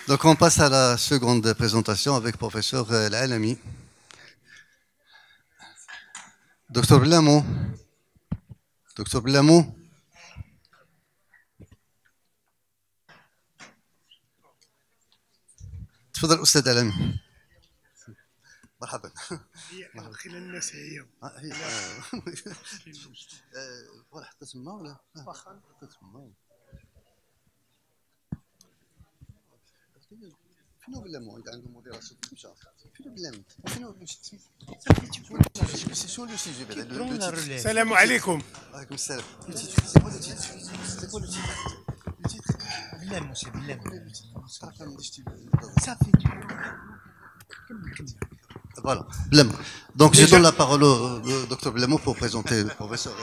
Donc on passe à la seconde présentation avec professeur Al-Alami. Docteur Blamou. Docteur Blamou. تفضل أستاذ علامي. مرحبا. خلال الناس هي ولا حتى تما ولا حتى تما فينو بلامو إذا عنده مدير مشى فينو بلامو فينو شنو لو سيجي بعدا السلام عليكم. وعليكم السلام. بلامو سي بلامو Voilà, Blem. Donc je donne la parole au docteur Blamou pour présenter le professeur.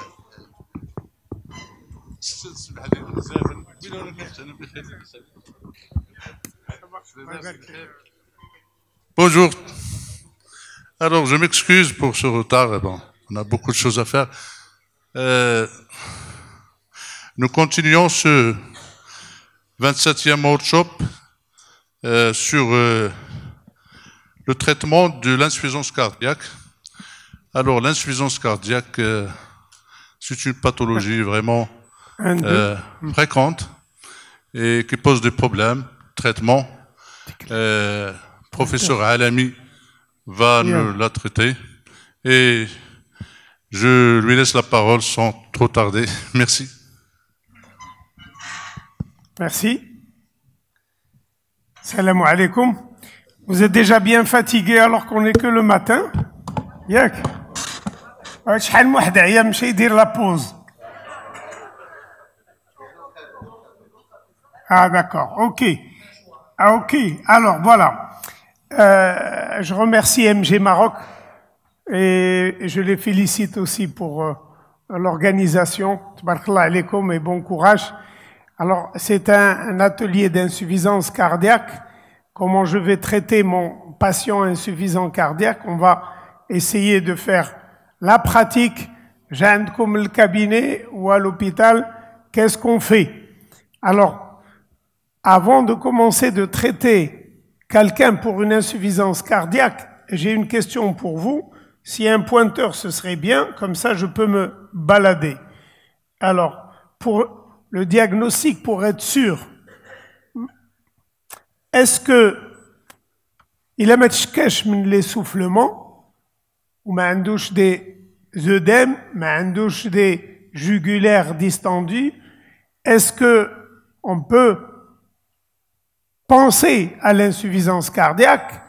Bonjour. Alors je m'excuse pour ce retard. Bon, on a beaucoup de choses à faire. Nous continuons ce 27e workshop sur le traitement de l'insuffisance cardiaque. Alors, l'insuffisance cardiaque, c'est une pathologie vraiment fréquente et qui pose des problèmes. Traitement. Professeur Alami va nous la traiter et je lui laisse la parole sans trop tarder. Merci. Merci. Salam alaikum. Vous êtes déjà bien fatigué alors qu'on n'est que le matin? Yak. شحال من واحد عيا مشى يدير لا بوز. Ah d'accord, ok. Ah ok, alors voilà. Je remercie MG Maroc et je les félicite aussi pour l'organisation. Tabarakallah alaykoum et bon courage. Alors c'est un atelier d'insuffisance cardiaque. Comment je vais traiter mon patient insuffisant cardiaque? On va essayer de faire la pratique. J'ai comme le cabinet ou à l'hôpital, qu'est-ce qu'on fait? Alors, avant de commencer de traiter quelqu'un pour une insuffisance cardiaque, j'ai une question pour vous. Si un pointeur, ce serait bien, comme ça je peux me balader. Alors, pour le diagnostic, pour être sûr, est-ce que il a متشكاش من l'essoufflement ou ما عندوش des œdèmes, ما عندوش des jugulaires distendus? Est-ce que on peut penser à l'insuffisance cardiaque?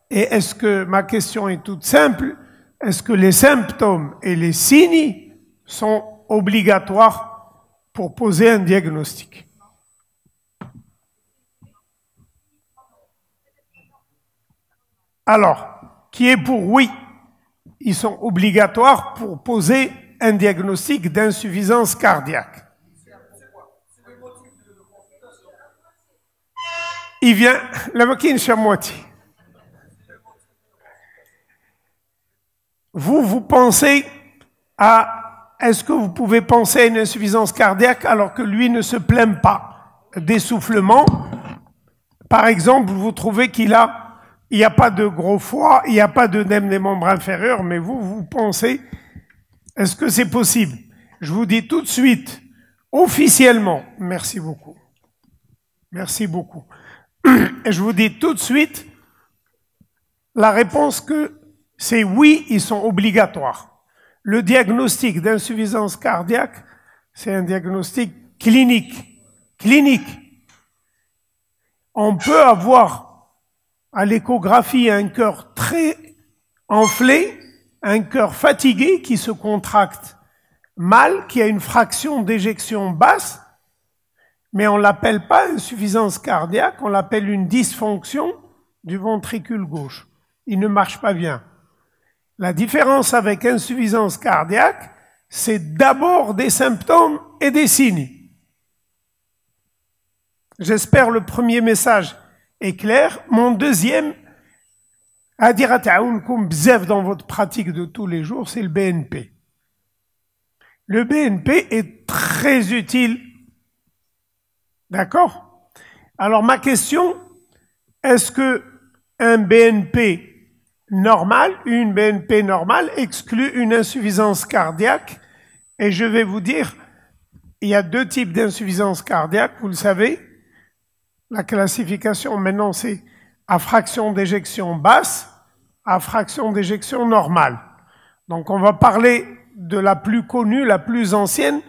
Et est-ce que, ma question est toute simple, est-ce que les symptômes et les signes sont obligatoires pour poser un diagnostic? Alors, qui est pour oui? Ils sont obligatoires pour poser un diagnostic d'insuffisance cardiaque. Il vient, la machine chamoiti. Vous pensez à, est-ce que vous pouvez penser à une insuffisance cardiaque alors que lui ne se plaint pas d'essoufflement? Par exemple, vous trouvez qu'il n'y a pas de gros foie, il n'y a pas d'œdème des membres inférieurs, mais vous pensez, est-ce que c'est possible? Je vous dis tout de suite, officiellement, merci beaucoup. Merci beaucoup. Et je vous dis tout de suite, la réponse que c'est oui, ils sont obligatoires. Le diagnostic d'insuffisance cardiaque, c'est un diagnostic clinique. Clinique. On peut avoir à l'échographie un cœur très enflé, un cœur fatigué qui se contracte mal, qui a une fraction d'éjection basse, mais on ne l'appelle pas insuffisance cardiaque, on l'appelle une dysfonction du ventricule gauche. Il ne marche pas bien. La différence avec insuffisance cardiaque, c'est d'abord des symptômes et des signes. J'espère le premier message est clair. Mon deuxième, à dire à ta'aounkoum bzef dans votre pratique de tous les jours, c'est le BNP. Le BNP est très utile. D'accord? Alors ma question, est-ce que un BNP normal, une BNP normale exclut une insuffisance cardiaque? Et je vais vous dire, il y a deux types d'insuffisance cardiaque, vous le savez. La classification maintenant c'est à fraction d'éjection basse, à fraction d'éjection normale. Donc on va parler de la plus connue, la plus ancienne,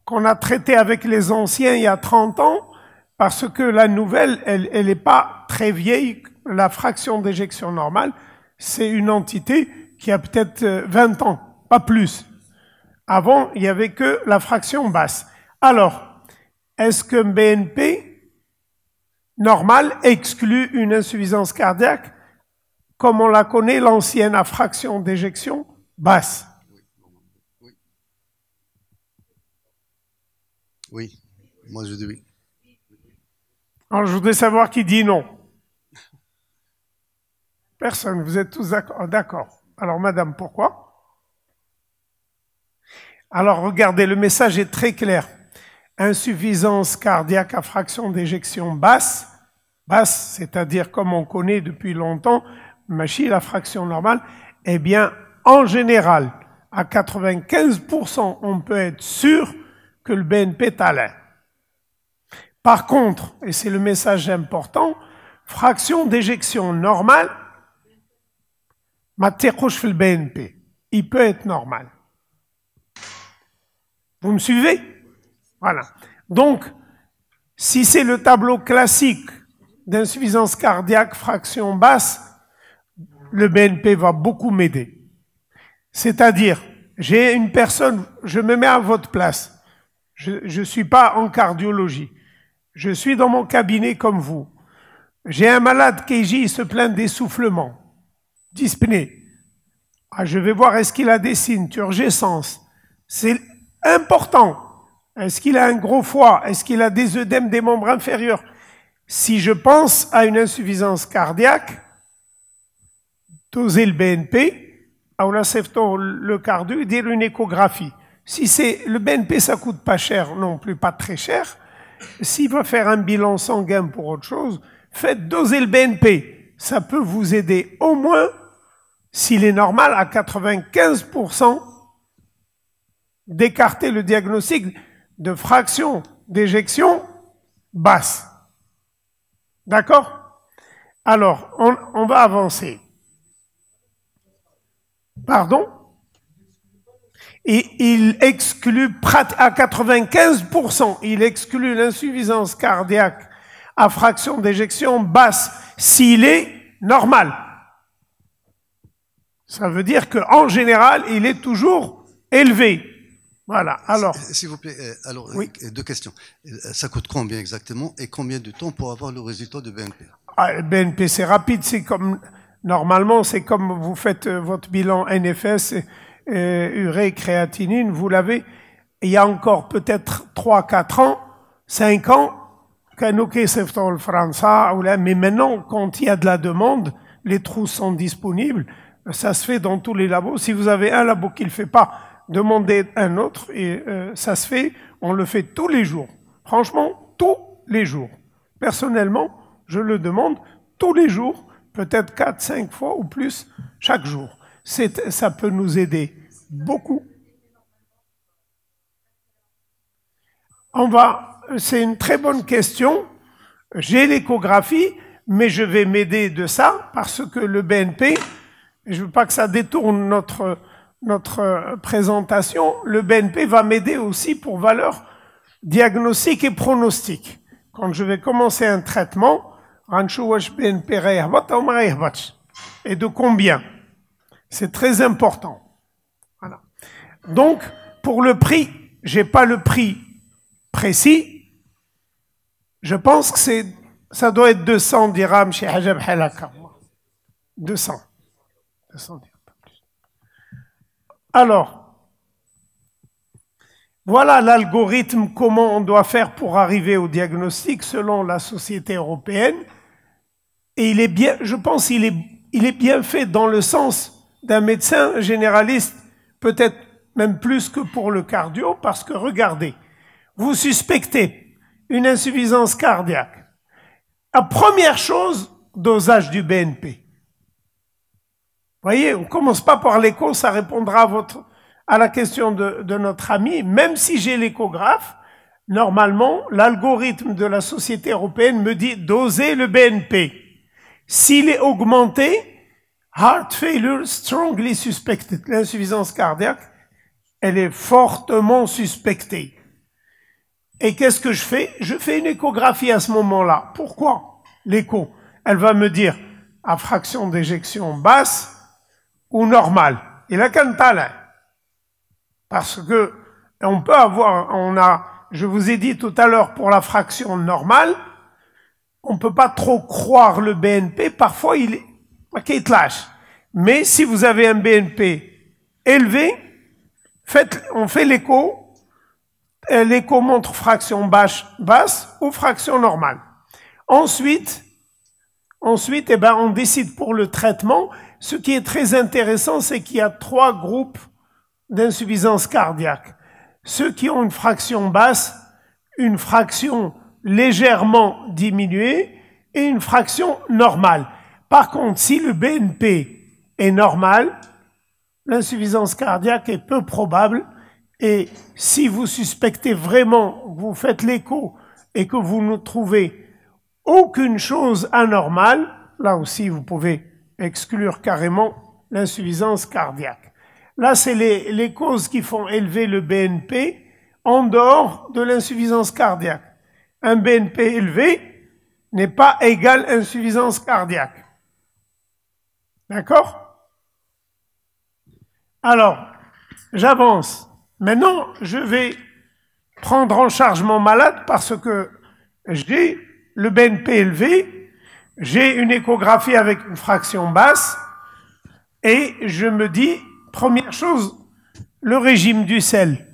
qu'on a traitée avec les anciens il y a 30 ans, parce que la nouvelle, elle n'est pas très vieille. La fraction d'éjection normale, c'est une entité qui a peut-être 20 ans, pas plus. Avant, il n'y avait que la fraction basse. Alors, est-ce qu'un BNP normal exclut une insuffisance cardiaque comme on la connaît, l'ancienne à fraction d'éjection basse? Oui, moi je dis oui. Alors, je voudrais savoir qui dit non. Personne, vous êtes tous d'accord? D'accord. Alors, madame, pourquoi? Alors, regardez, le message est très clair. Insuffisance cardiaque à fraction d'éjection basse, c'est-à-dire comme on connaît depuis longtemps, machine la fraction normale, eh bien, en général, à 95%, on peut être sûr que le BNP est atteint. Par contre, et c'est le message important, fraction d'éjection normale, le BNP, il peut être normal. Vous me suivez? Voilà. Donc, si c'est le tableau classique d'insuffisance cardiaque fraction basse, le BNP va beaucoup m'aider. C'est-à-dire, j'ai une personne, je me mets à votre place. Je suis pas en cardiologie. Je suis dans mon cabinet comme vous. J'ai un malade qui se plaint d'essoufflement, dyspnée. Ah, je vais voir est-ce qu'il a des signes, turgescence. C'est important. Est-ce qu'il a un gros foie? Est-ce qu'il a des œdèmes des membres inférieurs? Si je pense à une insuffisance cardiaque, doser le BNP, ou le cardio, dire une échographie. Si c'est le BNP, ça coûte pas cher non plus, pas très cher. S'il va faire un bilan sanguin pour autre chose, faites doser le BNP. Ça peut vous aider au moins, s'il est normal, à 95% d'écarter le diagnostic de fraction d'éjection basse. D'accord? Alors, on va avancer. Pardon? Et il exclut à 95%, il exclut l'insuffisance cardiaque à fraction d'éjection basse s'il est normal. Ça veut dire qu'en général, il est toujours élevé. Voilà, alors... S'il vous plaît, alors, oui. Deux questions. Ça coûte combien exactement et combien de temps pour avoir le résultat de BNP? Le BNP, c'est rapide, c'est comme... Normalement, c'est comme vous faites votre bilan NFS, urée, créatinine, vous l'avez. Il y a encore peut-être 3, 4 ans, 5 ans, mais maintenant, quand il y a de la demande, les trous sont disponibles, ça se fait dans tous les labos. Si vous avez un labo qui ne le fait pas, demandez un autre et ça se fait, on le fait tous les jours. Franchement, tous les jours. Personnellement, je le demande tous les jours, peut-être 4, 5 fois ou plus chaque jour. Ça peut nous aider beaucoup. C'est une très bonne question. J'ai l'échographie, mais je vais m'aider de ça parce que le BNP, je veux pas que ça détourne notre présentation, le BNP va m'aider aussi pour valeur diagnostic et pronostic. Quand je vais commencer un traitement, et de combien? C'est très important. Voilà. Donc, pour le prix, j'ai pas le prix précis. Je pense que ça doit être 200 dirhams chez Hajab Halaka. 200. 200 dirhams. Alors, voilà l'algorithme, comment on doit faire pour arriver au diagnostic selon la société européenne. Et il est bien, je pense qu'il est bien fait dans le sens d'un médecin généraliste, peut-être même plus que pour le cardio, parce que regardez, vous suspectez une insuffisance cardiaque. La première chose, dosage du BNP. Vous voyez, on commence pas par l'écho, ça répondra à la question de notre ami. Même si j'ai l'échographe, normalement, l'algorithme de la Société européenne me dit doser le BNP. S'il est augmenté, heart failure strongly suspected. L'insuffisance cardiaque, elle est fortement suspectée. Et qu'est-ce que je fais? Je fais une échographie à ce moment-là. Pourquoi? L'écho, elle va me dire à fraction d'éjection basse ou normale. Et là, cantale. Parce que on peut avoir, je vous ai dit tout à l'heure pour la fraction normale, on peut pas trop croire le BNP. Parfois, il est lâche. Mais si vous avez un BNP élevé, on fait l'écho. L'écho montre fraction basse ou fraction normale. Ensuite, eh ben, on décide pour le traitement. Ce qui est très intéressant, c'est qu'il y a 3 groupes d'insuffisance cardiaque. Ceux qui ont une fraction basse, une fraction légèrement diminuée et une fraction normale. Par contre, si le BNP est normal, l'insuffisance cardiaque est peu probable. Et si vous suspectez vraiment, vous faites l'écho et que vous ne trouvez aucune chose anormale, là aussi vous pouvez exclure carrément l'insuffisance cardiaque. Là, c'est les causes qui font élever le BNP en dehors de l'insuffisance cardiaque. Un BNP élevé n'est pas égal à insuffisance cardiaque. D'accord? Alors, j'avance. Maintenant, je vais prendre en charge mon malade parce que j'ai le BNP élevé, j'ai une échographie avec une fraction basse et je me dis, première chose, le régime du sel.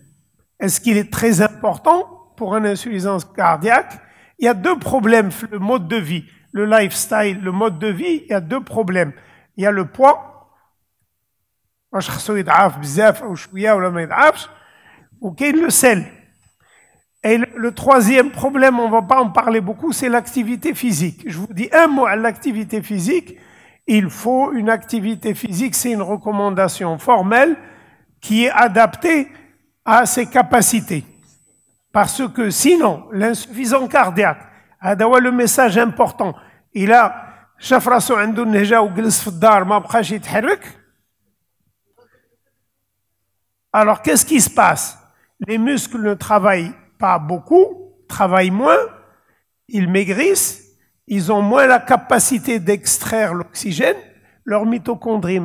Est-ce qu'il est très important pour une insuffisance cardiaque? Il y a 2 problèmes, le mode de vie, le lifestyle, le mode de vie, il y a 2 problèmes. Il y a le poids, ou le sel. Et le 3e problème, on ne va pas en parler beaucoup, c'est l'activité physique. Je vous dis un mot à l'activité physique. Il faut une activité physique, c'est une recommandation formelle qui est adaptée à ses capacités. Parce que sinon, l'insuffisance cardiaque, هذا le message important. Il a شاف راسو عنده النهجة وجلس في الدار ما بقاش يتحرك. Alors, qu'est-ce qui se passe? Les muscles ne travaillent pas beaucoup, travaillent moins, ils maigrissent, ils ont moins la capacité d'extraire l'oxygène, leurs mitochondries,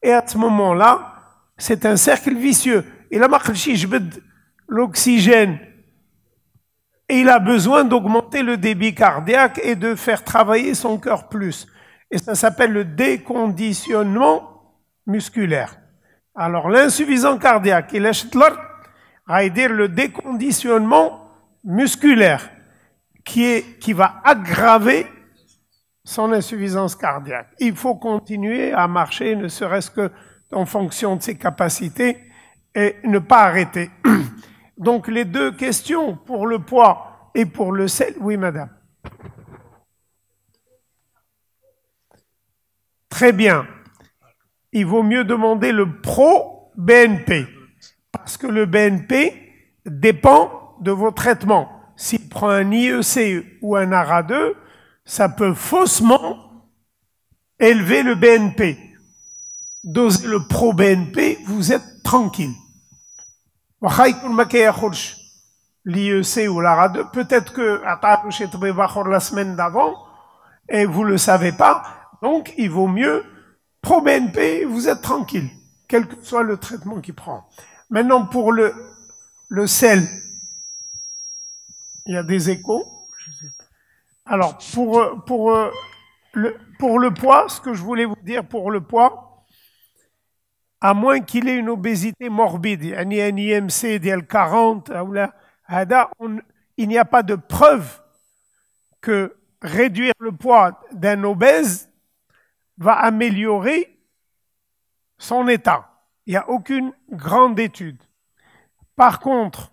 et à ce moment-là, c'est un cercle vicieux. Et là, l'oxygène, et il a besoin d'augmenter le débit cardiaque et de faire travailler son cœur plus. Et ça s'appelle le déconditionnement musculaire. Alors, l'insuffisance cardiaque, il va dire le déconditionnement musculaire qui va aggraver son insuffisance cardiaque. Il faut continuer à marcher, ne serait-ce que en fonction de ses capacités et ne pas arrêter. Donc, les 2 questions pour le poids et pour le sel. Oui, madame. Très bien. Il vaut mieux demander le pro-BNP, parce que le BNP dépend de vos traitements. S'il prend un IEC ou un ARA2, ça peut faussement élever le BNP. Doser le pro-BNP, vous êtes tranquille. L'IEC ou l'ARA2, peut-être que la semaine d'avant, et vous ne le savez pas, donc il vaut mieux pro-BNP, vous êtes tranquille, quel que soit le traitement qu'il prend. Maintenant, pour le sel, il y a des échos. Alors, pour le poids, ce que je voulais vous dire pour le poids, à moins qu'il ait une obésité morbide, un IMC d'IL 40, il n'y a pas de preuve que réduire le poids d'un obèse va améliorer son état. Il n'y a aucune grande étude. Par contre,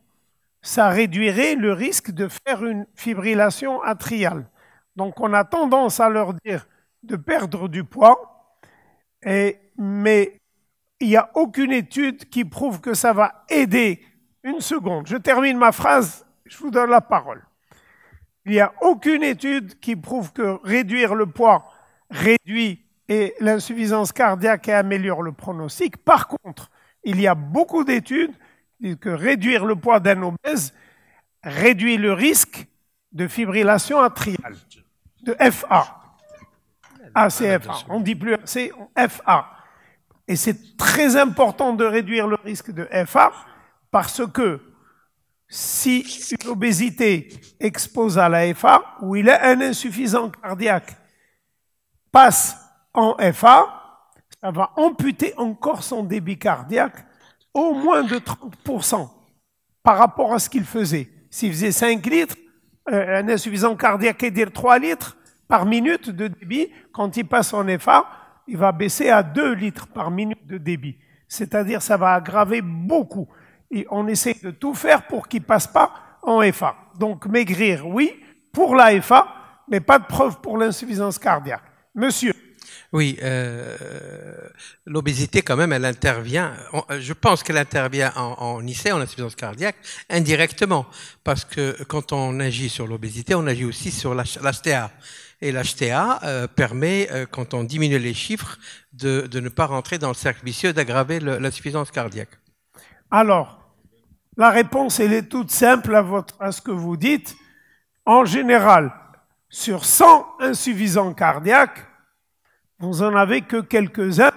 ça réduirait le risque de faire une fibrillation atriale. Donc on a tendance à leur dire de perdre du poids, mais il n'y a aucune étude qui prouve que ça va aider. Une seconde, je termine ma phrase, je vous donne la parole. Il n'y a aucune étude qui prouve que réduire le poids réduit l'insuffisance cardiaque et améliore le pronostic. Par contre, il y a beaucoup d'études qui disent que réduire le poids d'un obèse réduit le risque de fibrillation atriale, de FA. ACFA, on ne dit plus AC, FA. Et c'est très important de réduire le risque de FA parce que si une obésité expose à la FA, ou il a un insuffisant cardiaque, passe en FA, ça va amputer encore son débit cardiaque au moins de 30% par rapport à ce qu'il faisait. S'il faisait 5 litres, un insuffisant cardiaque est dire 3 litres par minute de débit, quand il passe en FA, il va baisser à 2 litres par minute de débit. C'est-à-dire ça va aggraver beaucoup. Et on essaie de tout faire pour qu'il ne passe pas en FA. Donc maigrir, oui, pour la FA, mais pas de preuve pour l'insuffisance cardiaque. Monsieur. Oui, l'obésité quand même, elle intervient, je pense qu'elle intervient en IC, en insuffisance cardiaque, indirectement, parce que quand on agit sur l'obésité, on agit aussi sur l'HTA. Et l'HTA permet, quand on diminue les chiffres, de ne pas rentrer dans le cercle vicieux, d'aggraver l'insuffisance cardiaque. Alors, la réponse, elle est toute simple à ce que vous dites. En général, sur 100 insuffisants cardiaques, vous en avez que quelques-uns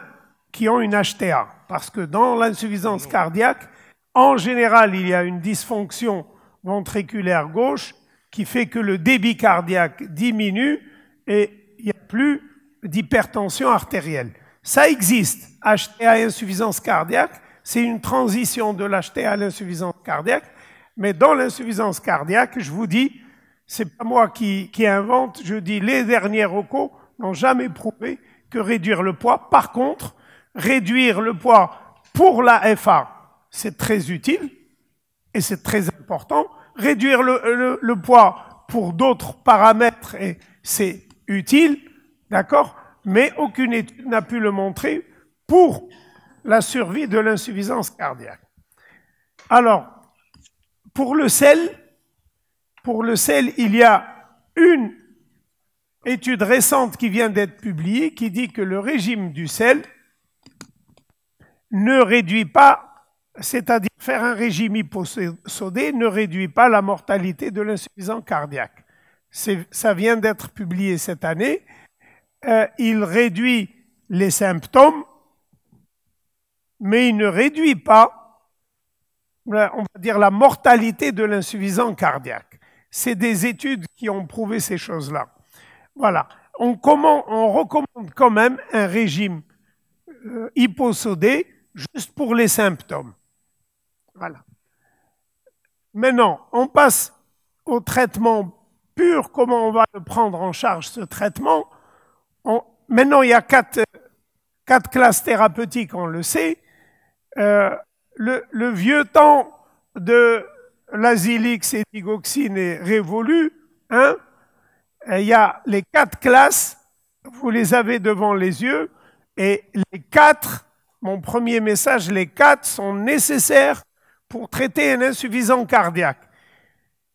qui ont une HTA. Parce que dans l'insuffisance cardiaque, en général, il y a une dysfonction ventriculaire gauche qui fait que le débit cardiaque diminue et il n'y a plus d'hypertension artérielle. Ça existe, HTA et insuffisance cardiaque, c'est une transition de l'HTA à l'insuffisance cardiaque, mais dans l'insuffisance cardiaque, je vous dis, c'est pas moi qui invente, je dis les derniers recos n'ont jamais prouvé que réduire le poids. Par contre, réduire le poids pour la FA, c'est très utile et c'est très important. Réduire le poids pour d'autres paramètres, c'est utile, d'accord? Mais aucune étude n'a pu le montrer pour la survie de l'insuffisance cardiaque. Alors, pour le sel, il y a une étude récente qui vient d'être publiée qui dit que le régime du sel ne réduit pas, c'est-à-dire faire un régime hyposodé ne réduit pas la mortalité de l'insuffisance cardiaque. Ça vient d'être publié cette année. Il réduit les symptômes, mais il ne réduit pas, on va dire, la mortalité de l'insuffisance cardiaque. C'est des études qui ont prouvé ces choses-là. Voilà. On recommande quand même un régime hyposodé juste pour les symptômes. Voilà. Maintenant, on passe au traitement pur. Comment on va le prendre en charge, ce traitement? Maintenant, il y a quatre classes thérapeutiques, on le sait. Le vieux temps de l'azilix et digoxine est révolu. Hein? Il y a les 4 classes, vous les avez devant les yeux, et les 4, mon premier message, les 4 sont nécessaires pour traiter un insuffisant cardiaque.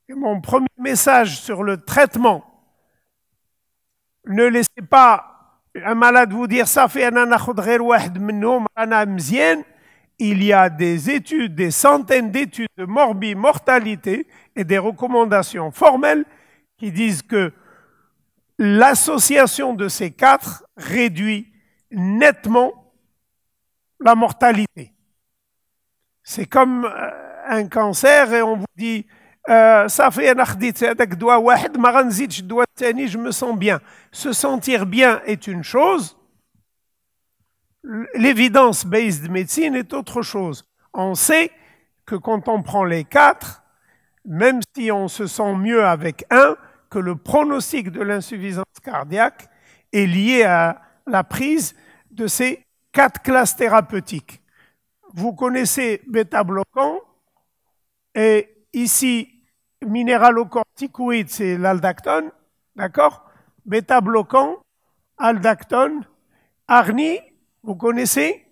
Et mon premier message sur le traitement, ne laissez pas un malade vous dire ça fait il y a des études, des centaines d'études de mortalité et des recommandations formelles qui disent que l'association de ces 4 réduit nettement la mortalité. C'est comme un cancer et on vous dit ça fait je me sens bien. Se sentir bien est une chose. L'évidence-based médecine est autre chose. On sait que quand on prend les 4, même si on se sent mieux avec un, que le pronostic de l'insuffisance cardiaque est lié à la prise de ces 4 classes thérapeutiques. Vous connaissez bêta-bloquant, et ici, minéralocorticoïde, c'est l'aldactone, d'accord? bêta-bloquant, aldactone, Arni, vous connaissez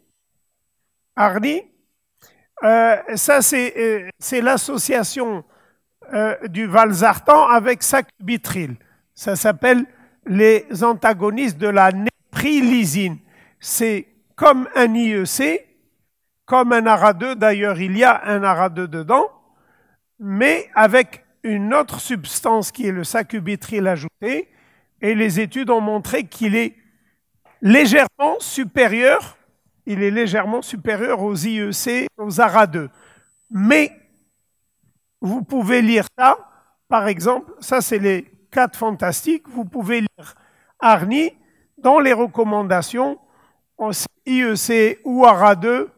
Arni? Ça, c'est l'association du valsartan avec sacubitril. Ça s'appelle les antagonistes de la néprilysine. C'est comme un IEC, comme un ARA2, d'ailleurs il y a un ARA2 dedans, mais avec une autre substance qui est le sacubitril ajouté, et les études ont montré qu'il est légèrement supérieur, aux IEC, aux ARA2. Mais vous pouvez lire ça, par exemple, ça c'est les 4 fantastiques, vous pouvez lire Arni dans les recommandations IEC ou ARA2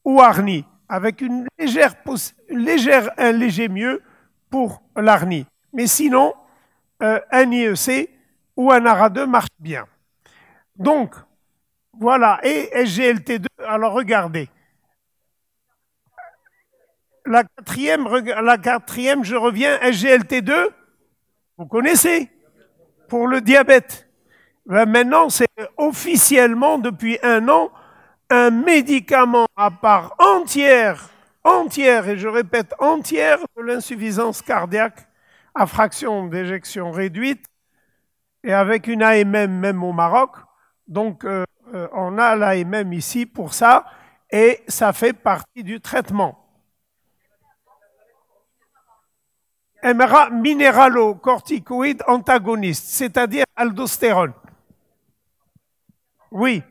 ou Arni, avec un léger mieux pour l'Arni. Mais sinon, un IEC ou un ARA2 marche bien. Donc, voilà, et SGLT2, alors regardez. La quatrième, je reviens, SGLT2, vous connaissez, pour le diabète. Ben maintenant, c'est officiellement, depuis 1 an, un médicament à part entière, et je répète, entière de l'insuffisance cardiaque à fraction d'éjection réduite, et avec une AMM même au Maroc. Donc, on a l'AMM ici pour ça, et ça fait partie du traitement. MRA minéralocorticoïde antagoniste, c'est-à-dire aldostérone. Oui.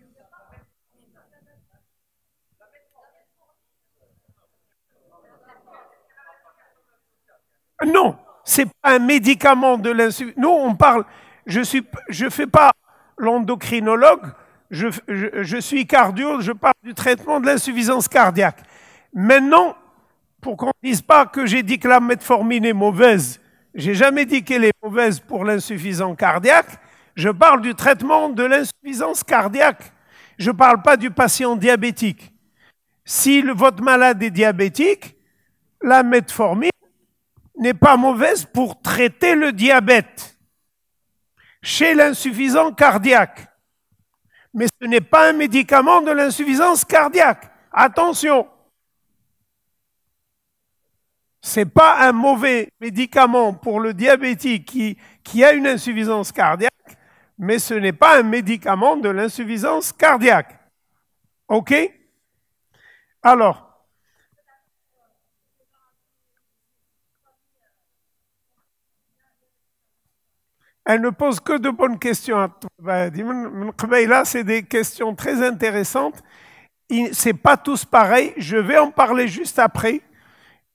Non, c'est pas un médicament de l'insuffisance. Nous, on parle. Je fais pas l'endocrinologue. Je suis cardio. Je parle du traitement de l'insuffisance cardiaque. Maintenant, pour qu'on ne dise pas que j'ai dit que la metformine est mauvaise, j'ai jamais dit qu'elle est mauvaise pour l'insuffisance cardiaque. Je parle du traitement de l'insuffisance cardiaque. Je ne parle pas du patient diabétique. Si votre malade est diabétique, la metformine n'est pas mauvaise pour traiter le diabète chez l'insuffisant cardiaque. Mais ce n'est pas un médicament de l'insuffisance cardiaque. Attention! Ce n'est pas un mauvais médicament pour le diabétique qui a une insuffisance cardiaque, mais ce n'est pas un médicament de l'insuffisance cardiaque. OK? Alors, elle ne pose que de bonnes questions. Là, c'est des questions très intéressantes. Ce n'est pas tous pareils. Je vais en parler juste après.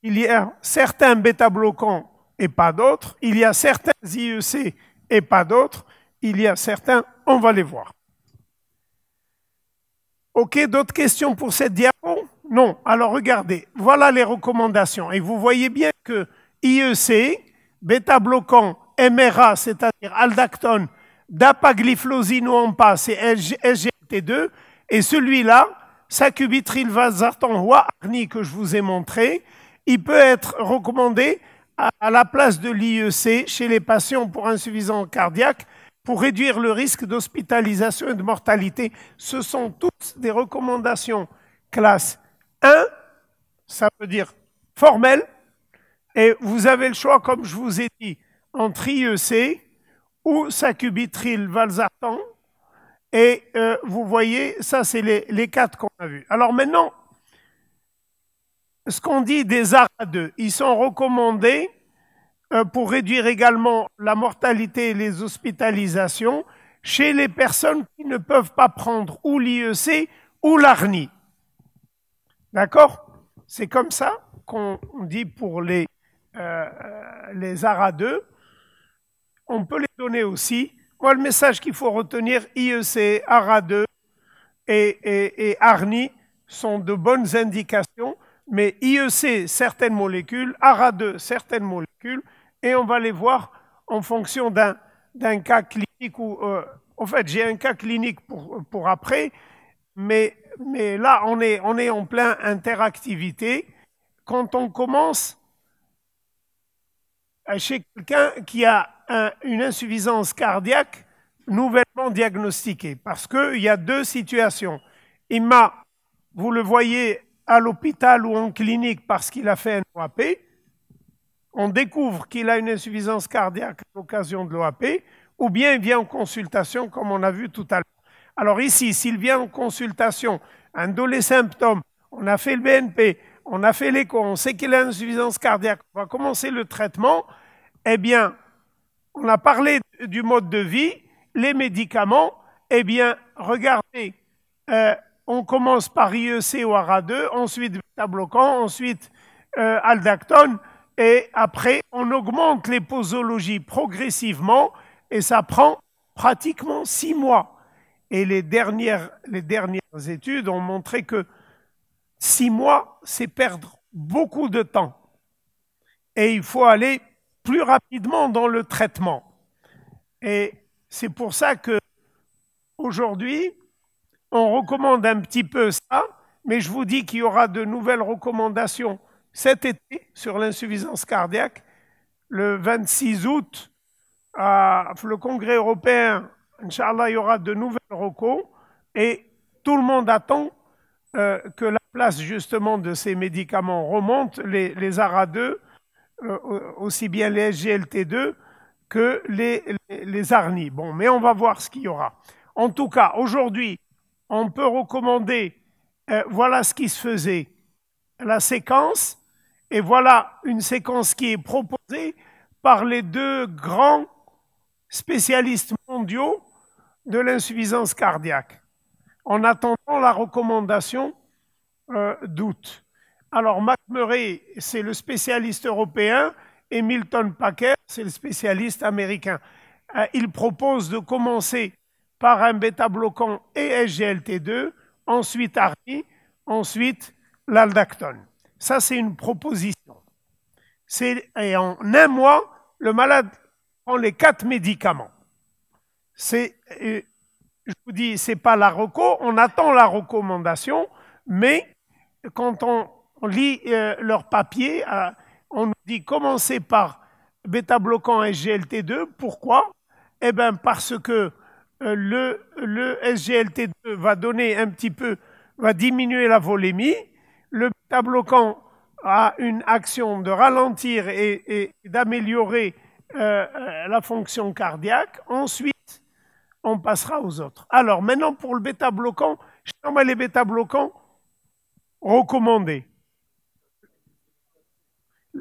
Il y a certains bêta-bloquants et pas d'autres. Il y a certains IEC et pas d'autres. Il y a certains, on va les voir. OK, d'autres questions pour cette diapo? Non. Alors regardez, voilà les recommandations. Et vous voyez bien que IEC, bêta-bloquant, MRA, c'est-à-dire aldactone, dapagliflozine ou AMPA, c'est SGLT2. Et celui-là, sacubitril valsartan ou Arni que je vous ai montré, il peut être recommandé à la place de l'IEC chez les patients pour insuffisance cardiaque pour réduire le risque d'hospitalisation et de mortalité. Ce sont toutes des recommandations classe 1, ça veut dire formelles, et vous avez le choix, comme je vous ai dit, entre IEC ou sacubitril valsartan, et vous voyez, ça c'est les 4 qu'on a vus. Alors maintenant, ce qu'on dit des ARA2, ils sont recommandés pour réduire également la mortalité et les hospitalisations chez les personnes qui ne peuvent pas prendre ou l'IEC ou l'ARNI. D'accord? C'est comme ça qu'on dit pour les ARA2. On peut les donner aussi. Moi, le message qu'il faut retenir, IEC, ARA2 et ARNI sont de bonnes indications. Mais IEC, certaines molécules, ARA2, certaines molécules, et on va les voir en fonction d'un cas clinique. En fait, j'ai un cas clinique pour après, mais là, on est en plein interactivité. Quand on commence chez quelqu'un qui a une insuffisance cardiaque nouvellement diagnostiquée. Parce qu'il y a deux situations. Vous le voyez à l'hôpital ou en clinique parce qu'il a fait un OAP. On découvre qu'il a une insuffisance cardiaque à l'occasion de l'OAP, ou bien il vient en consultation comme on a vu tout à l'heure. Alors ici, s'il vient en consultation, un dos les symptômes, on a fait le BNP, on a fait l'écho, on sait qu'il a une insuffisance cardiaque, on va commencer le traitement, eh bien, on a parlé du mode de vie, les médicaments, eh bien, regardez, on commence par IEC ou ARA2, ensuite bêta-bloquant, ensuite aldactone, et après, on augmente les posologies progressivement, et ça prend pratiquement 6 mois. Et les dernières études ont montré que 6 mois, c'est perdre beaucoup de temps. Et il faut aller plus rapidement dans le traitement. Et c'est pour ça que aujourd'hui, on recommande un petit peu ça, mais je vous dis qu'il y aura de nouvelles recommandations cet été sur l'insuffisance cardiaque. Le 26 août, à le Congrès européen, Inch'Allah, il y aura de nouvelles recos et tout le monde attend que la place justement de ces médicaments remonte, les ARA2, aussi bien les SGLT2 que les ARNI. Bon, mais on va voir ce qu'il y aura. En tout cas, aujourd'hui, on peut recommander, voilà ce qui se faisait, la séquence, et voilà une séquence qui est proposée par les deux grands spécialistes mondiaux de l'insuffisance cardiaque, en attendant la recommandation d'août. Alors, McMurray, c'est le spécialiste européen, et Milton Packer, c'est le spécialiste américain. Il propose de commencer par un bêta-bloquant et SGLT2, ensuite ARNI, ensuite l'aldactone. Ça, c'est une proposition. Et en un mois, le malade prend les 4 médicaments. Je vous dis, ce n'est pas la reco, on attend la recommandation, mais quand on lit leur papier, on nous dit commencer par bêta-bloquant SGLT2. Pourquoi? Eh bien, parce que le SGLT2 va donner un petit peu, va diminuer la volémie. Le bêta-bloquant a une action de ralentir et d'améliorer la fonction cardiaque. Ensuite, on passera aux autres. Alors, maintenant, pour le bêta-bloquant, je nomme les bêta-bloquants recommandés.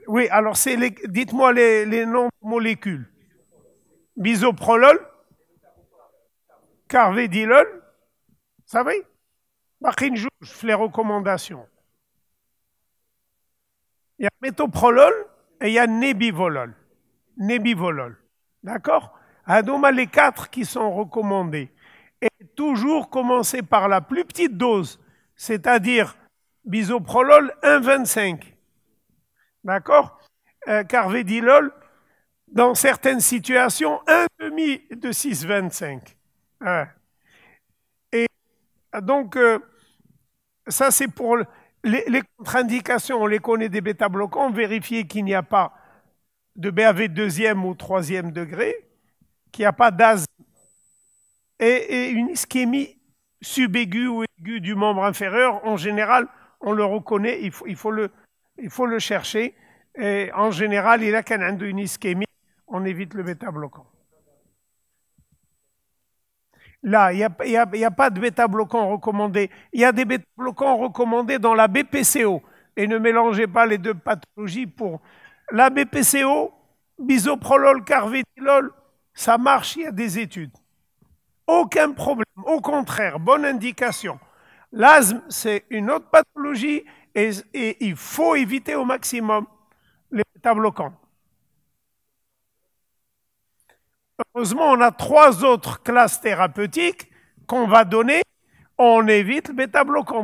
Oui, alors, dites-moi les noms de molécules. Bisoprolol, carvedilol, vous savez? Je fais les recommandations. Il y a métoprolol et il y a nébivolol. D'accord? Donc, les 4 qui sont recommandés. Et toujours commencer par la plus petite dose, c'est-à-dire bisoprolol 1,25. D'accord? Carvedilol, dans certaines situations, 1,5 de 6,25. Et donc, ça c'est pour les contre-indications, on les connaît des bêta-bloquants, vérifier qu'il n'y a pas de BAV 2e ou 3e degré, qu'il n'y a pas d'asthme et une ischémie subaiguë ou aiguë du membre inférieur. En général, on le reconnaît, il faut le chercher. Et en général, il a une ischémie, on évite le bêta-bloquant. Là, il n'y a pas de bêta-bloquant recommandé. Il y a des bêta-bloquants recommandés dans la BPCO. Et ne mélangez pas les deux pathologies. Pour la BPCO, bisoprolol, carvedilol, ça marche, il y a des études. Aucun problème. Au contraire, bonne indication. L'asthme, c'est une autre pathologie et il faut éviter au maximum les bêta-bloquants. Heureusement, on a 3 autres classes thérapeutiques qu'on va donner. On évite le bêta-bloquant.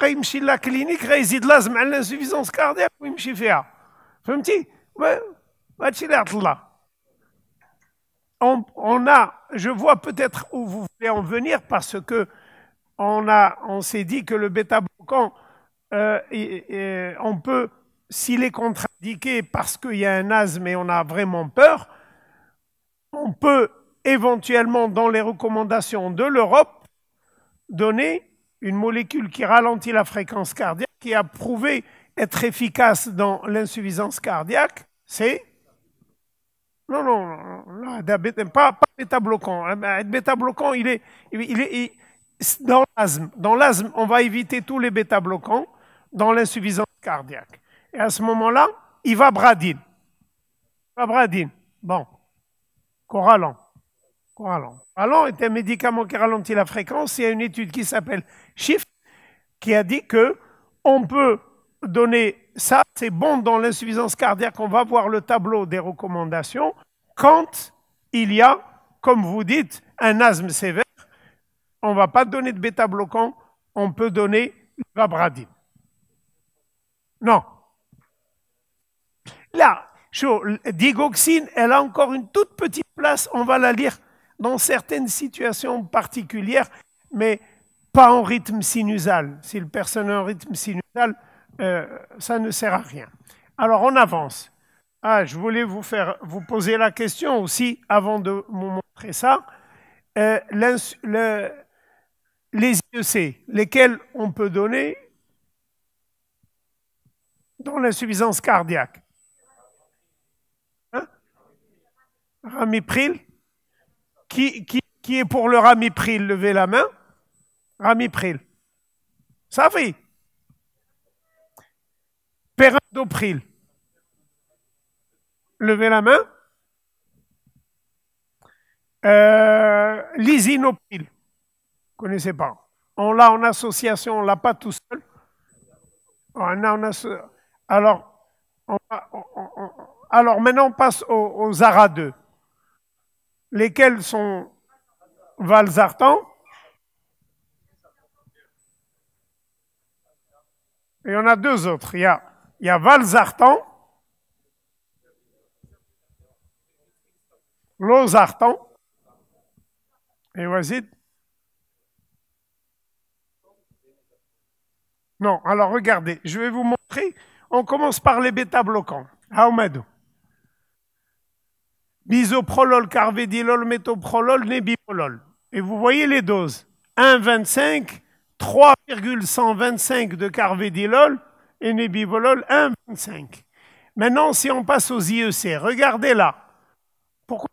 يمشي لا كلينيك غيزيد لازم على الانسوفيسونس كاردياك ويمشي فيها فهمتي هادشي اللي عطل الله. Je vois peut-être où vous voulez en venir parce que on s'est dit que le bêta-bloquant, on peut, s'il est contre-indiqué, indiqué parce qu'il y a un asthme et on a vraiment peur, on peut éventuellement, dans les recommandations de l'Europe, donner une molécule qui ralentit la fréquence cardiaque, qui a prouvé être efficace dans l'insuffisance cardiaque, c'est... Non, pas bêta-bloquant. Bêta-bloquant, il est dans l'asthme. Dans l'asthme, on va éviter tous les bêta-bloquants dans l'insuffisance cardiaque. Et à ce moment-là, ivabradine. Bon. Coralan. Coralan est un médicament qui ralentit la fréquence. Il y a une étude qui s'appelle SHIFT qui a dit que on peut donner ça, c'est bon dans l'insuffisance cardiaque. On va voir le tableau des recommandations quand il y a, comme vous dites, un asthme sévère. On ne va pas donner de bêta-bloquant, on peut donner l'ivabradine. Non. Là, digoxine, elle a encore une toute petite place, on va la lire dans certaines situations particulières, mais pas en rythme sinusal. Si le personne est en rythme sinusal, ça ne sert à rien. Alors, on avance. Je voulais vous poser la question aussi, avant de vous montrer ça. Les IEC, lesquels on peut donner dans l'insuffisance cardiaque. Ramipril. Qui est pour le Ramipril? Levez la main. Ramipril. Ça fait. Perindopril. Levez la main. Lisinopril. Vous ne connaissez pas. On l'a en association, on ne l'a pas tout seul. Alors maintenant, on passe aux ARA2. Lesquels sont valsartan. Et il y en a deux autres. Il y a valsartan, losartan, et vas-y. Non, alors regardez, je vais vous montrer. On commence par les bêta-bloquants. Aoumadou. Bisoprolol, carvedilol, métoprolol, nébivolol. Et vous voyez les doses. 1,25, 3,125 de carvedilol et nébivolol 1,25. Maintenant, si on passe aux IEC, regardez là. Pourquoi?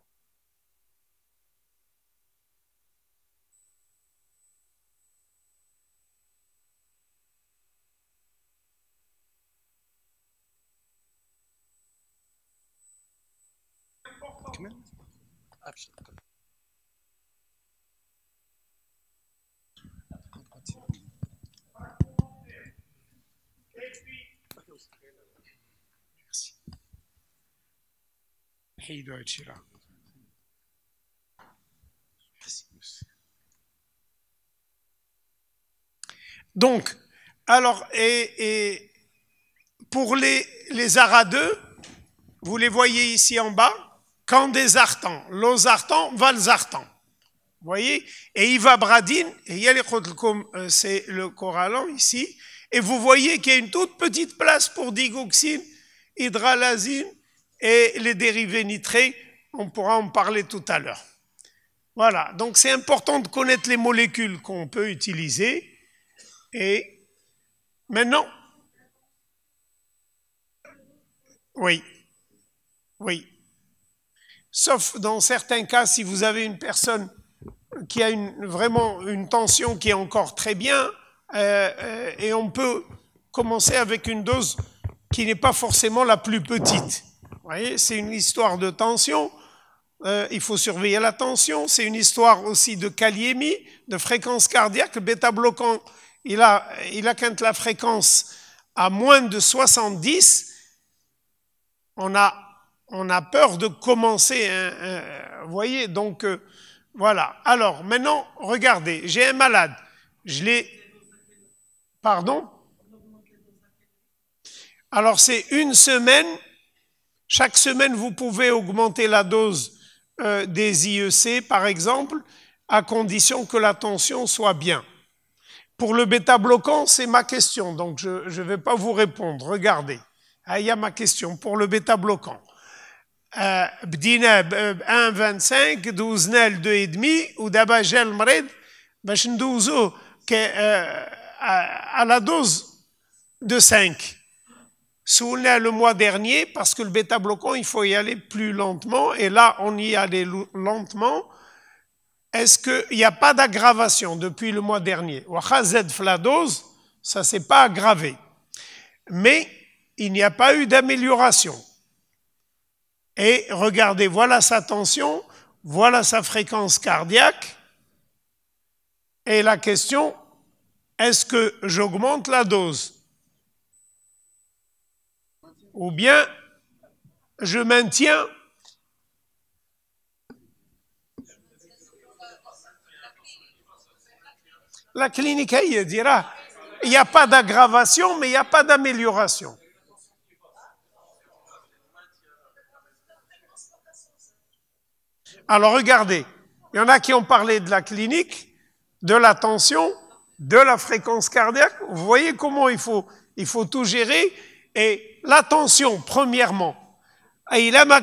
Donc, alors, et pour les ARA2, vous les voyez ici en bas, candesartan, losartan, valsartan. Vous voyez? Et ivabradine, et c'est le coralan ici, et vous voyez qu'il y a une toute petite place pour digoxine, hydralazine et les dérivés nitrés. On pourra en parler tout à l'heure. Voilà, donc c'est important de connaître les molécules qu'on peut utiliser. Et maintenant, oui. Sauf dans certains cas, si vous avez une personne qui a vraiment une tension qui est encore très bien, et on peut commencer avec une dose qui n'est pas forcément la plus petite. Vous voyez, c'est une histoire de tension. Il faut surveiller la tension. C'est une histoire aussi de kaliémie, de fréquence cardiaque. Le bêta-bloquant, il a quand la fréquence à moins de 70, on a peur de commencer. Vous voyez, donc voilà. Alors maintenant, regardez, j'ai un malade. Je l'ai. Pardon? Alors c'est une semaine. Chaque semaine, vous pouvez augmenter la dose des IEC, par exemple, à condition que la tension soit bien. Pour le bêta-bloquant, c'est ma question, donc je ne vais pas vous répondre. Regardez, Il y a ma question pour le bêta-bloquant. بدينا ب 1.25 دوزنا ل 2,5 ودابا جا المريض باش ندوزوه à la dose de 5. Souvenez le mois dernier, parce que le bêta-bloquant, il faut y aller plus lentement, et là, on y allait lentement. Est-ce qu'il n'y a pas d'aggravation depuis le mois dernier? La dose, ça ne s'est pas aggravé. Mais il n'y a pas eu d'amélioration. Et regardez, voilà sa tension, voilà sa fréquence cardiaque. Et la question, est-ce que j'augmente la dose? Ou bien je maintiens? La clinique, elle dira, il n'y a pas d'aggravation, mais il n'y a pas d'amélioration. Alors regardez, il y en a qui ont parlé de la clinique, de la tension, de la fréquence cardiaque. Vous voyez comment il faut tout gérer. Et la tension, premièrement, la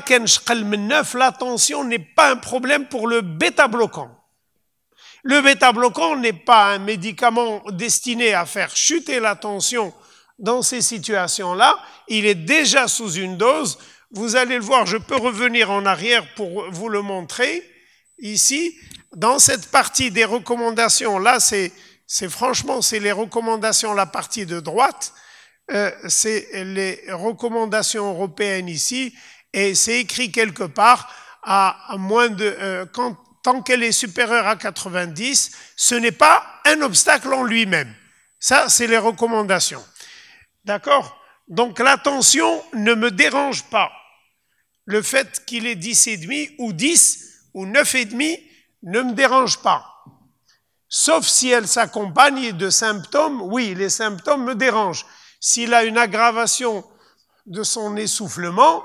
tension n'est pas un problème pour le bêta-bloquant. Le bêta-bloquant n'est pas un médicament destiné à faire chuter la tension dans ces situations-là. Il est déjà sous une dose. Vous allez le voir, je peux revenir en arrière pour vous le montrer. Ici, dans cette partie des recommandations, là, franchement, c'est les recommandations, la partie de droite. C'est les recommandations européennes ici, et c'est écrit quelque part à moins de tant qu'elle est supérieure à 90, ce n'est pas un obstacle en lui-même. Ça, c'est les recommandations. D'accord? Donc la tension ne me dérange pas. Le fait qu'il ait 10,5 ou 10 ou 9,5 ne me dérange pas. Sauf si elle s'accompagne de symptômes, oui, les symptômes me dérangent. S'il a une aggravation de son essoufflement,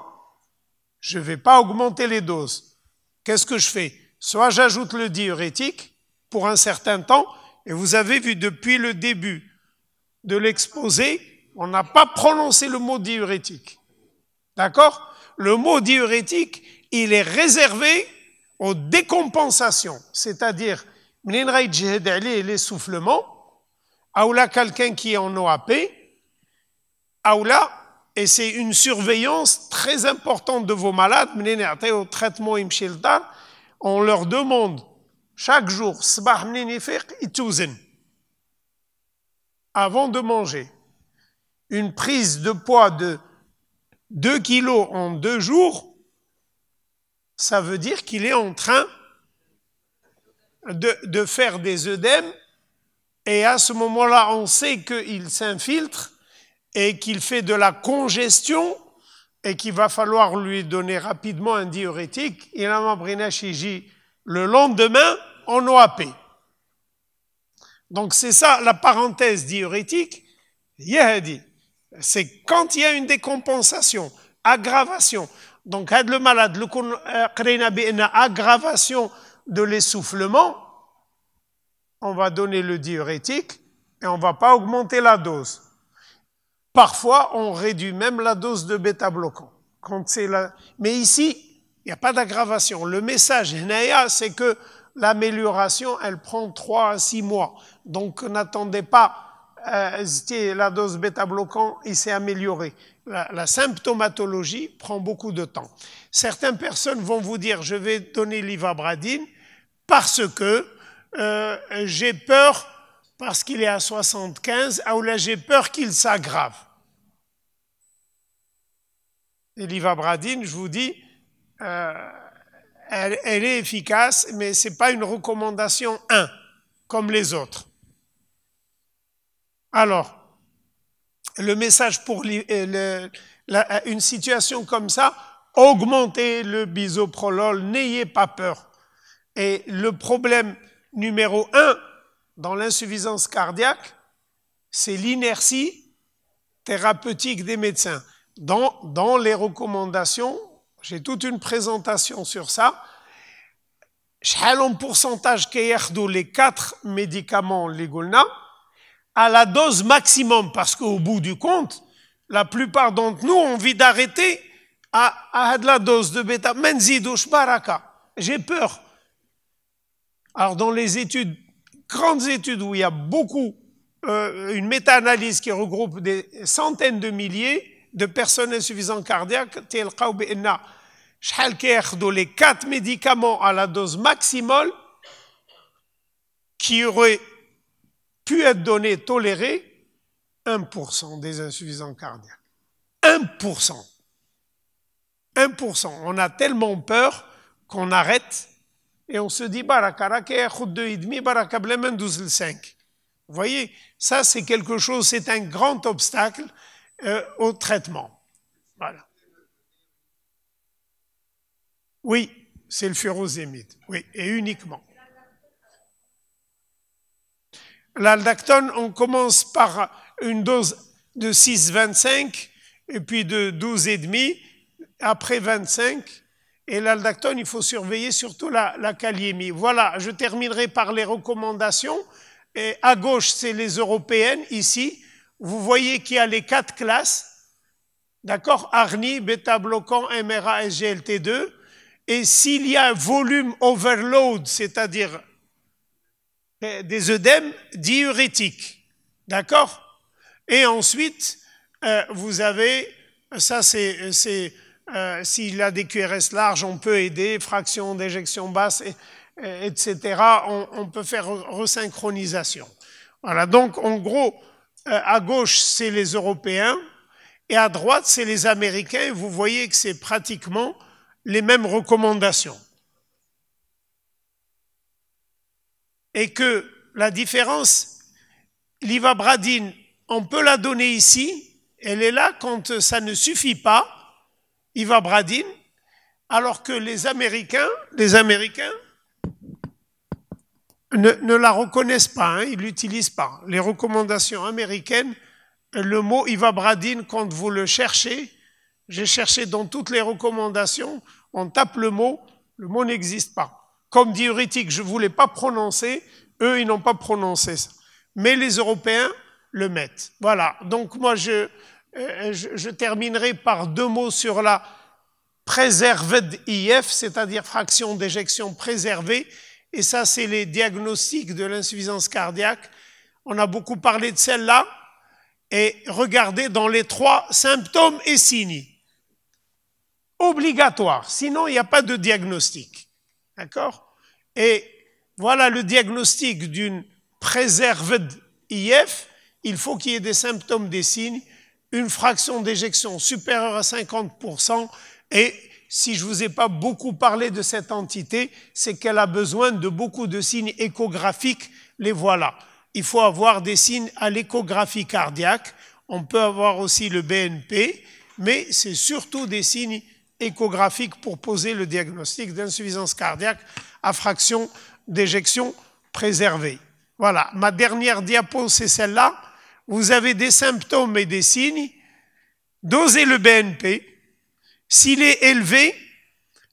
je ne vais pas augmenter les doses. Qu'est-ce que je fais? Soit j'ajoute le diurétique pour un certain temps, et vous avez vu depuis le début de l'exposé, on n'a pas prononcé le mot diurétique. D'accord? Le mot diurétique, il est réservé aux décompensations, c'est-à-dire, l'essoufflement, ou là quelqu'un qui est en OAP, ou là, et c'est une surveillance très importante de vos malades, au traitement on leur demande chaque jour, avant de manger, une prise de poids de 2 kilos en 2 jours, ça veut dire qu'il est en train de faire des œdèmes, et à ce moment-là, on sait qu'il s'infiltre et qu'il fait de la congestion et qu'il va falloir lui donner rapidement un diurétique. Il a le lendemain en OAP. Donc c'est ça la parenthèse diurétique. C'est quand il y a une décompensation, aggravation. Donc le malade, aggravation de l'essoufflement, on va donner le diurétique et on ne va pas augmenter la dose. Parfois, on réduit même la dose de bêta-bloquant. Mais ici, il n'y a pas d'aggravation. Le message, c'est que l'amélioration, elle prend 3 à 6 mois. Donc, n'attendez pas, la dose bêta-bloquant, il s'est amélioré. La symptomatologie prend beaucoup de temps. Certaines personnes vont vous dire, je vais donner l'ivabradine parce que j'ai peur, parce qu'il est à 75, ou là j'ai peur qu'il s'aggrave. Et l'ivabradine, je vous dis, elle est efficace, mais ce n'est pas une recommandation 1, comme les autres. Alors, le message pour une situation comme ça, augmentez le bisoprolol, n'ayez pas peur. Et le problème numéro 1 dans l'insuffisance cardiaque, c'est l'inertie thérapeutique des médecins. Dans les recommandations, j'ai toute une présentation sur ça. En pourcentage les 4 médicaments, les Golna, à la dose maximum, parce qu'au bout du compte, La plupart d'entre nous ont envie d'arrêter à la dose de bêta. Menzidouche baraka. J'ai peur. Alors dans les études, grandes études où il y a beaucoup, une méta-analyse qui regroupe des centaines de milliers de personnes insuffisantes cardiaques, les 4 médicaments à la dose maximale qui auraient pu être donnés, tolérés, 1% des insuffisants cardiaques. 1%. 1%. On a tellement peur qu'on arrête et on se dit, vous voyez, ça c'est quelque chose, c'est un grand obstacle au traitement. Voilà. Oui, c'est le furosémide, oui, et uniquement. L'aldactone, on commence par une dose de 6,25 et puis de 12,5, après 25. Et l'aldactone, il faut surveiller surtout la kaliémie. Voilà, je terminerai par les recommandations. Et à gauche, c'est les européennes, ici. Vous voyez qu'il y a les 4 classes. D'accord? ARNI, bêta-bloquant, MRA, SGLT2. Et s'il y a un volume overload, c'est-à-dire des œdèmes, diurétiques. D'accord? Et ensuite, vous avez, ça c'est s'il a des QRS larges, on peut aider, fraction d'éjection basse, etc. On peut faire resynchronisation. Voilà, donc en gros, à gauche, c'est les Européens, et à droite, c'est les Américains. Vous voyez que c'est pratiquement les mêmes recommandations. Et que la différence, l'ivabradine, on peut la donner ici, elle est là quand ça ne suffit pas, ivabradine, alors que les Américains ne la reconnaissent pas, hein, ils ne l'utilisent pas. Les recommandations américaines, le mot ivabradine, quand vous le cherchez, j'ai cherché dans toutes les recommandations, on tape le mot n'existe pas. Comme diurétique, je ne voulais pas prononcer, eux, ils n'ont pas prononcé ça. Mais les Européens le mettent. Voilà, donc moi, je terminerai par 2 mots sur la préserved IF, c'est-à-dire fraction d'éjection préservée. Et ça, c'est les diagnostics de l'insuffisance cardiaque. On a beaucoup parlé de celle-là. Et regardez dans les 3 symptômes et signes. Obligatoire, sinon il n'y a pas de diagnostic. D'accord? Et voilà le diagnostic d'une préserved IF. Il faut qu'il y ait des symptômes, des signes, une fraction d'éjection supérieure à 50%. Et si je ne vous ai pas beaucoup parlé de cette entité, c'est qu'elle a besoin de beaucoup de signes échographiques. Les voilà. Il faut avoir des signes à l'échographie cardiaque. On peut avoir aussi le BNP, mais c'est surtout des signes échographiques pour poser le diagnostic d'insuffisance cardiaque à fraction d'éjection préservée. Voilà, ma dernière diapo, c'est celle-là. Vous avez des symptômes et des signes. Dosez le BNP. S'il est élevé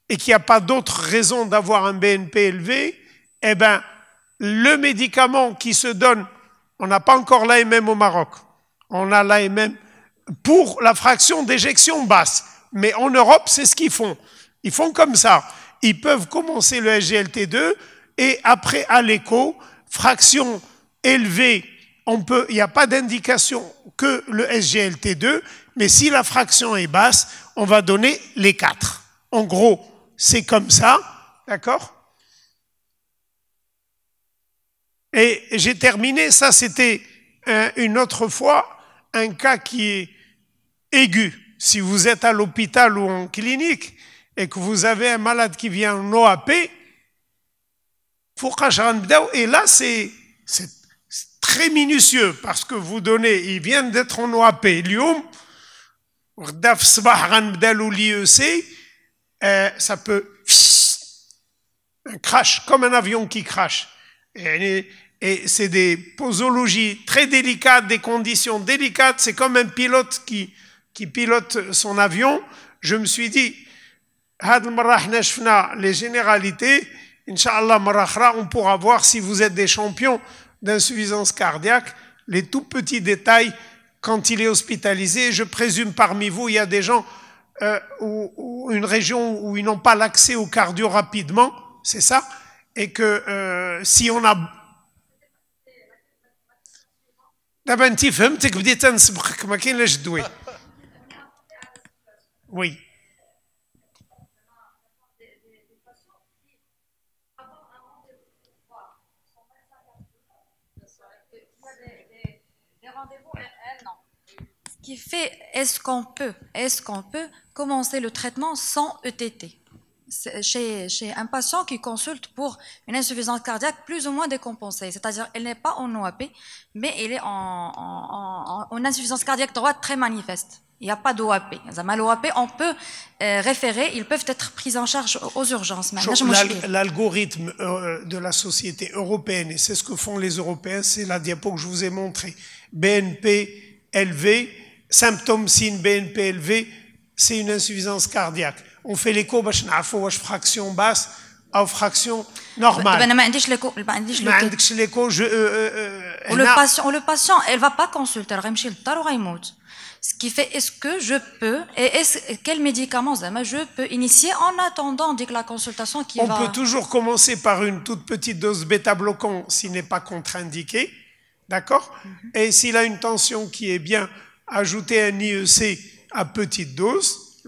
et qu'il n'y a pas d'autre raison d'avoir un BNP élevé, eh bien, le médicament qui se donne, on n'a pas encore l'AMM au Maroc. On a l'AMM pour la fraction d'éjection basse. Mais en Europe, c'est ce qu'ils font. Ils font comme ça. Ils peuvent commencer le SGLT2 et après, à l'écho, fraction élevée, il n'y a pas d'indication que le SGLT2, mais si la fraction est basse, on va donner les 4. En gros, c'est comme ça, d'accord? Et j'ai terminé, ça c'était une autre fois, un cas qui est aigu. Si vous êtes à l'hôpital ou en clinique et que vous avez un malade qui vient en OAP, et là c'est très minutieux parce que vous donnez, il vient d'être en OAP, ça peut un crash, comme un avion qui crache. Et c'est des posologies très délicates, des conditions délicates. C'est comme un pilote qui pilote son avion. Je me suis dit, les généralités, Inch'Allah, on pourra voir si vous êtes des champions d'insuffisance cardiaque, les tout petits détails quand il est hospitalisé. Je présume parmi vous, il y a des gens ou une région où ils n'ont pas l'accès au cardio rapidement, c'est ça, et que si on a... دابا انت فهمتك بديت نسبقك ما كاين لا جدوي. Oui. Qui fait, est-ce qu'on peut commencer le traitement sans ETT chez un patient qui consulte pour une insuffisance cardiaque plus ou moins décompensée, c'est-à-dire elle n'est pas en OAP, mais elle est en insuffisance cardiaque droite très manifeste. Il n'y a pas d'OAP. L'OAP, on peut référer, ils peuvent être pris en charge aux urgences. L'algorithme de la société européenne, et c'est ce que font les Européens, c'est la diapo que je vous ai montrée. BNP élevé, symptômes, signes BNP élevé, c'est une insuffisance cardiaque. On fait l'écho, fraction basse ou fraction normale. Le patient, elle va pas consulter, ce qui fait, est-ce que je peux, et quel médicament je peux initier en attendant que la consultation qui va... On peut toujours commencer par une toute petite dose bêta-bloquant s'il n'est pas contre-indiqué, d'accord? Et s'il a une tension qui est bien, ajouter un IEC à petite dose,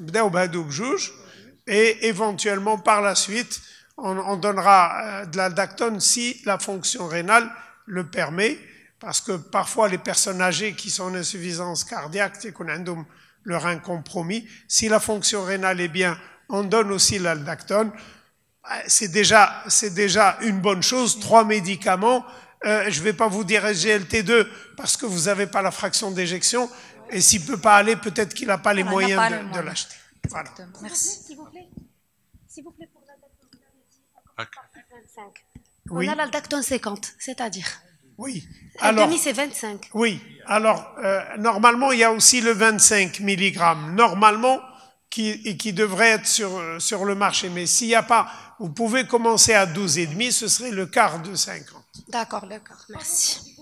et éventuellement par la suite, on donnera de l'aldactone si la fonction rénale le permet, parce que parfois les personnes âgées qui sont en insuffisance cardiaque, c'est qu'on a le rein compromis, si la fonction rénale est bien, on donne aussi l'aldactone. C'est déjà une bonne chose, 3 médicaments. Je ne vais pas vous dire SGLT2 parce que vous n'avez pas la fraction d'éjection, et s'il ne peut pas aller, peut-être qu'il n'a pas les moyens de l'acheter. Voilà. Merci. S'il vous plaît, pour l'aldactone 25. Oui. On a l'aldactone 50, c'est-à-dire. Oui. Alors, demi, c'est 25. Oui. Alors, normalement, il y a aussi le 25 mg. Normalement, qui devrait être sur le marché. Mais s'il n'y a pas, vous pouvez commencer à 12,5, ce serait le quart de 50. D'accord, le quart. Merci.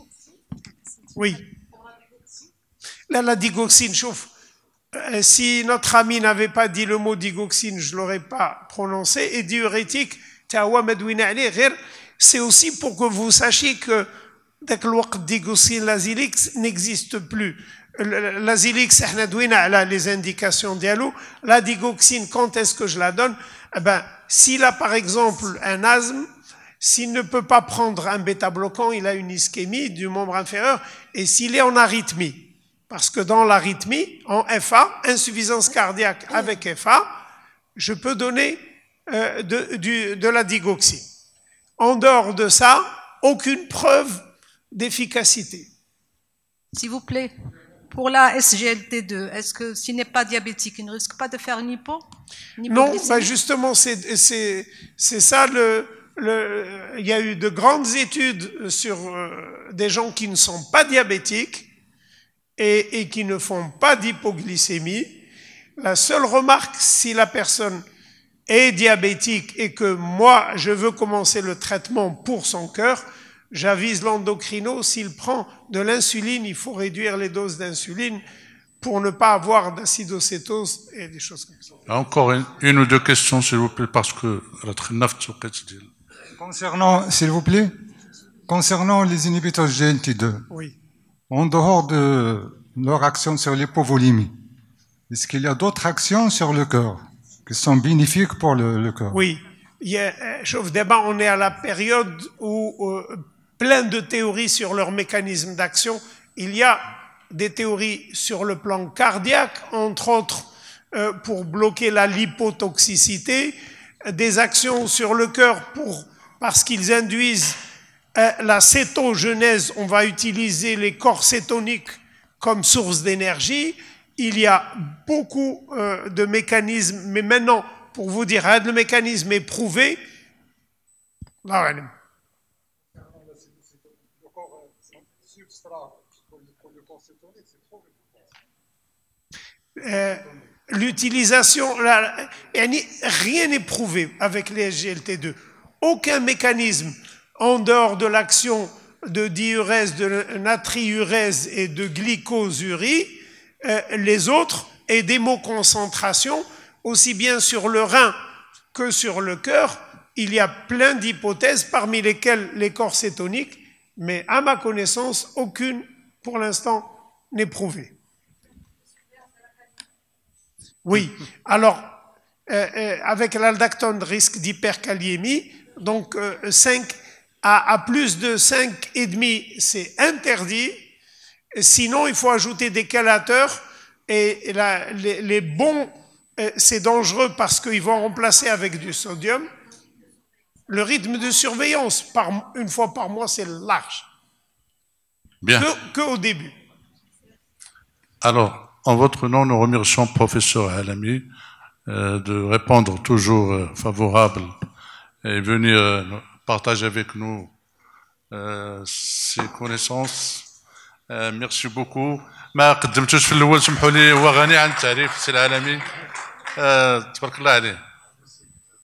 Oui. Là, la digoxine, chauffe. Si notre ami n'avait pas dit le mot digoxine, je ne l'aurais pas prononcé. Et diurétique, c'est aussi pour que vous sachiez que digoxine, l'azilix n'existe plus. L'azilix, les indications dialo. La digoxine, quand est-ce que je la donne? Eh ben, s'il a par exemple un asthme, s'il ne peut pas prendre un bêta-bloquant, il a une ischémie du membre inférieur, et s'il est en arythmie. Parce que dans l'arythmie, en FA, insuffisance cardiaque avec FA, je peux donner de la digoxine. En dehors de ça, aucune preuve d'efficacité. S'il vous plaît, pour la SGLT2, est-ce que s'il n'est pas diabétique, il ne risque pas de faire une hypo? Non, ben justement, c'est ça il y a eu de grandes études sur des gens qui ne sont pas diabétiques et qui ne font pas d'hypoglycémie. La seule remarque, si la personne est diabétique et que moi, je veux commencer le traitement pour son cœur, j'avise l'endocrino, s'il prend de l'insuline, il faut réduire les doses d'insuline pour ne pas avoir d'acidocétose et des choses comme ça. Encore une ou deux questions, s'il vous plaît, parce que s'il vous plaît, concernant les inhibiteurs GLT2, oui. En dehors de leur action sur l'hypovolémie, est-ce qu'il y a d'autres actions sur le cœur qui sont bénéfiques pour le cœur? Oui. D'abord, on est à la période où plein de théories sur leur mécanisme d'action. Il y a des théories sur le plan cardiaque, entre autres pour bloquer la lipotoxicité, des actions sur le cœur parce qu'ils induisent la cétogenèse. On va utiliser les corps cétoniques comme source d'énergie. Il y a beaucoup de mécanismes, mais maintenant, pour vous dire, le mécanisme est prouvé. L'utilisation, rien n'est prouvé avec les SGLT2. Aucun mécanisme en dehors de l'action de diurèse, de natriurèse et de glycosurie, les autres, et d'hémoconcentration, aussi bien sur le rein que sur le cœur. Il y a plein d'hypothèses, parmi lesquelles les corps cétoniques, mais à ma connaissance, aucune, pour l'instant, n'est prouvée. Oui, alors, avec l'aldactone, risque d'hyperkaliémie, donc 5 à plus de 5,5, c'est interdit. Sinon, il faut ajouter des chélateurs, et les bons, c'est dangereux parce qu'ils vont remplacer avec du sodium. Le rythme de surveillance, une fois par mois, c'est large. Bien. Que au début. Alors, en votre nom, nous remercions professeur Alami de répondre toujours favorable et venir partager avec nous ses connaissances. Merci beaucoup. ما قدمتوش في الاول سمحوا لي، هو غني عن التعريف السي العالمي. تبارك الله عليه.